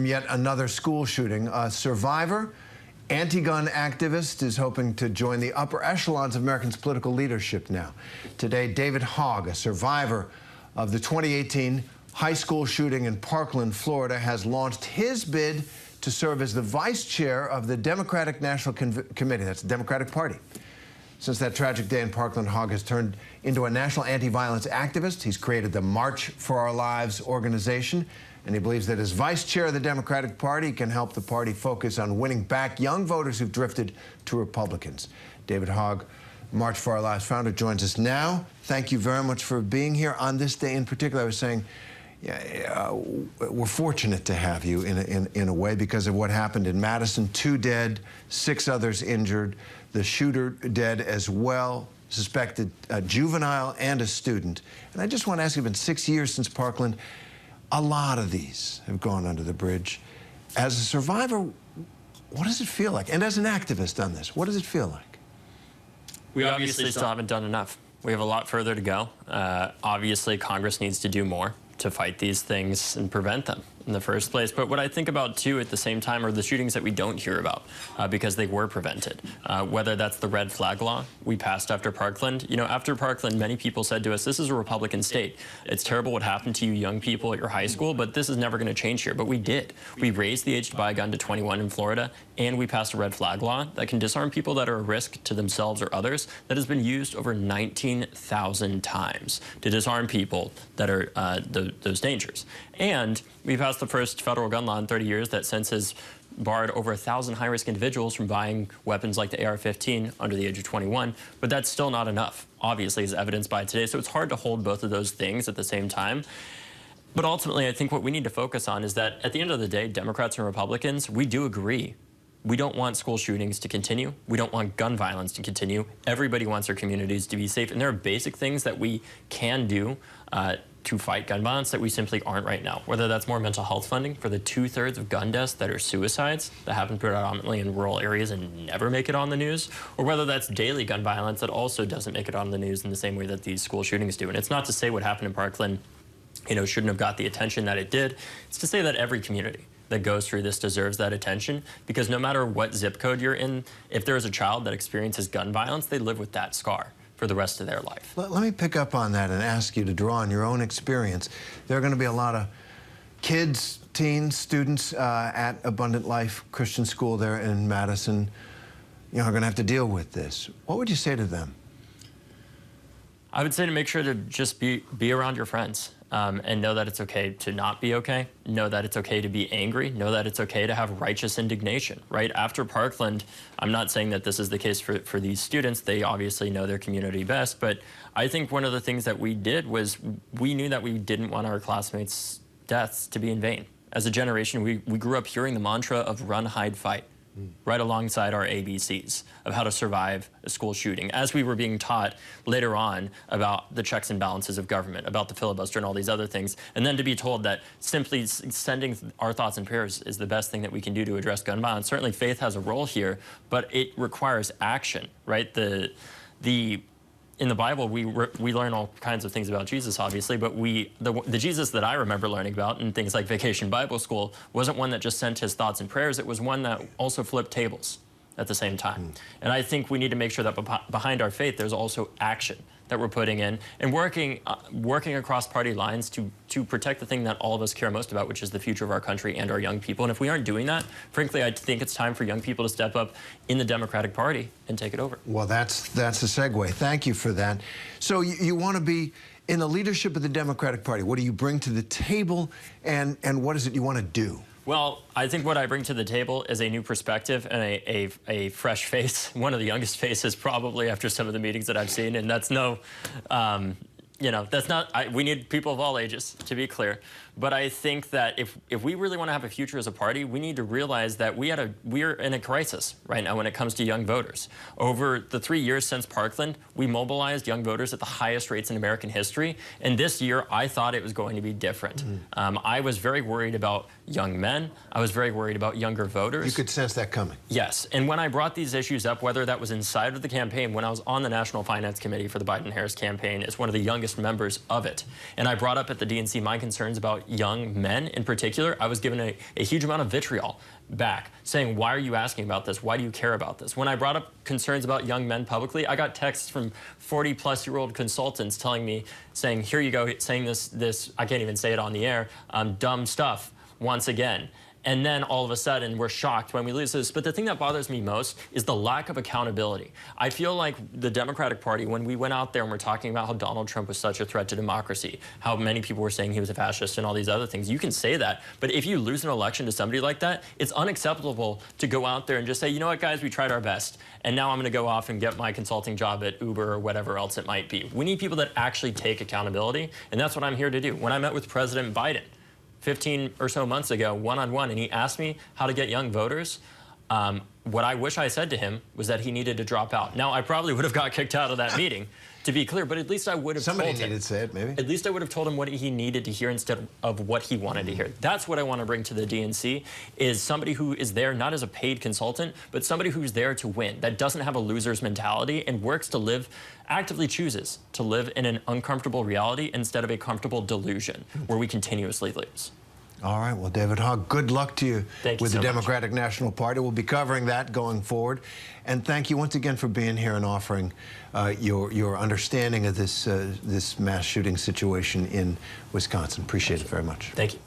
Yet another school shooting. A survivor, anti-gun activist, is hoping to join the upper echelons of Americans' political leadership now. Today, David Hogg, a survivor of the 2018 high school shooting in Parkland, Florida, has launched his bid to serve as the vice chair of the Democratic National Committee. That's the Democratic Party. Since that tragic day in Parkland, Hogg has turned into a national anti-violence activist. He's created the March for Our Lives organization, and he believes that as vice chair of the Democratic Party, can help the party focus on winning back young voters who've drifted to Republicans. David Hogg, March for Our Lives founder, joins us now. Thank you very much for being here on this day in particular. I was saying, we're fortunate to have you in a way because of what happened in Madison. 2 dead, 6 others injured, the shooter dead as well, suspected a juvenile and a student. And I just want to ask you, it's been 6 years since Parkland. A lot of these have gone under the bridge. As a survivor, what does it feel like? And as an activist on this, what does it feel like? We obviously still haven't done enough. We have a lot further to go. Obviously, Congress needs to do more to fight these things and prevent them in the first place. But what I think about, too, at the same time are the shootings that we don't hear about because they were prevented. Whether that's the red flag law we passed after Parkland. You know, after Parkland, many people said to us, this is a Republican state. It's terrible what happened to you young people at your high school, but this is never going to change here. But we did. We raised the age to buy a gun to 21 in Florida, and we passed a red flag law that can disarm people that are a risk to themselves or others that has been used over 19,000 times to disarm people that are those dangers. And we passed the first federal gun law in 30 years that since has barred over 1,000 high-risk individuals from buying weapons like the AR-15 under the age of 21, but that's still not enough, obviously, as evidenced by today. So it's hard to hold both of those things at the same time. But ultimately, I think what we need to focus on is that at the end of the day, Democrats and Republicans, we do agree. We don't want school shootings to continue. We don't want gun violence to continue. Everybody wants their communities to be safe. And there are basic things that we can do to fight gun violence that we simply aren't right now. Whether that's more mental health funding for the 2/3 of gun deaths that are suicides that happen predominantly in rural areas and never make it on the news, or whether that's daily gun violence that also doesn't make it on the news in the same way that these school shootings do. And it's not to say what happened in Parkland, shouldn't have got the attention that it did. It's to say that every community that goes through this deserves that attention, because no matter what zip code you're in, if there is a child that experiences gun violence, they live with that scar for the rest of their life. Let me pick up on that and ask you to draw on your own experience. There are going to be a lot of kids, teens, students at Abundant Life Christian School there in Madison, are going to have to deal with this. What would you say to them? I would say to make sure to just be around your friends and know that it's okay to not be okay. Know that it's okay to be angry. Know that it's okay to have righteous indignation, right? After Parkland, I'm not saying that this is the case for these students. They obviously know their community best. But I think one of the things that we did was we knew that we didn't want our classmates' deaths to be in vain. As a generation, we grew up hearing the mantra of run, hide, fight, right alongside our ABCs of how to survive a school shooting, as we were being taught later on about the checks and balances of government, about the filibuster and all these other things, and then to be told that simply sending our thoughts and prayers is the best thing that we can do to address gun violence. Certainly faith has a role here, but it requires action, right? In the Bible, we learn all kinds of things about Jesus, obviously, but the Jesus that I remember learning about in things like Vacation Bible School wasn't one that just sent his thoughts and prayers. It was one that also flipped tables at the same time. And I think we need to make sure that behind our faith, there's also action that we're putting in and working across party lines to protect the thing that all of us care most about, which is the future of our country and our young people. And if we aren't doing that, frankly, I think it's time for young people to step up in the Democratic Party and take it over. Well, that's a segue. Thank you for that. So you want to be in the leadership of the Democratic Party. What do you bring to the table, and what is it you want to do? Well, I think what I bring to the table is a new perspective and a fresh face, one of the youngest faces probably after some of the meetings that I've seen, and that's that's not, we need people of all ages, to be clear. But I think that if we really want to have a future as a party, we need to realize that we're in a crisis right now when it comes to young voters. Over the 3 years since Parkland, we mobilized young voters at the highest rates in American history. And this year, I thought it was going to be different. I was very worried about young men. I was very worried about younger voters. You could sense that coming. Yes. And when I brought these issues up, whether that was inside of the campaign, when I was on the National Finance Committee for the Biden-Harris campaign, as one of the youngest members of it, and I brought up at the DNC my concerns about young men in particular, I was given a huge amount of vitriol back, saying, why are you asking about this? Why do you care about this? When I brought up concerns about young men publicly, I got texts from 40-plus-year-old consultants telling me, saying, here you go, saying this, I can't even say it on the air, dumb stuff once again. And then all of a sudden, we're shocked when we lose this. But the thing that bothers me most is the lack of accountability. I feel like the Democratic Party, when we went out there and we're talking about how Donald Trump was such a threat to democracy, how many people were saying he was a fascist and all these other things, you can say that. But if you lose an election to somebody like that, it's unacceptable to go out there and just say, you know what, guys, we tried our best. And now I'm going to go off and get my consulting job at Uber or whatever else it might be. We need people that actually take accountability. And that's what I'm here to do. When I met with President Biden 15 or so months ago, one-on-one, and he asked me how to get young voters, what I wish I said to him was that he needed to drop out. Now, I probably would have got kicked out of that meeting, to be clear, but at least I would have told him. Somebody needed to say it, maybe. At least I would have told him what he needed to hear instead of what he wanted to hear. That's what I want to bring to the DNC, is somebody who is there not as a paid consultant, but somebody who's there to win, that doesn't have a loser's mentality and works to live, actively chooses to live in an uncomfortable reality instead of a comfortable delusion where we continuously lose. All right. Well, David Hogg, good luck to you with the Democratic National Party. We'll be covering that going forward. And thank you once again for being here and offering your understanding of this mass shooting situation in Wisconsin. Appreciate it very much. Thank you.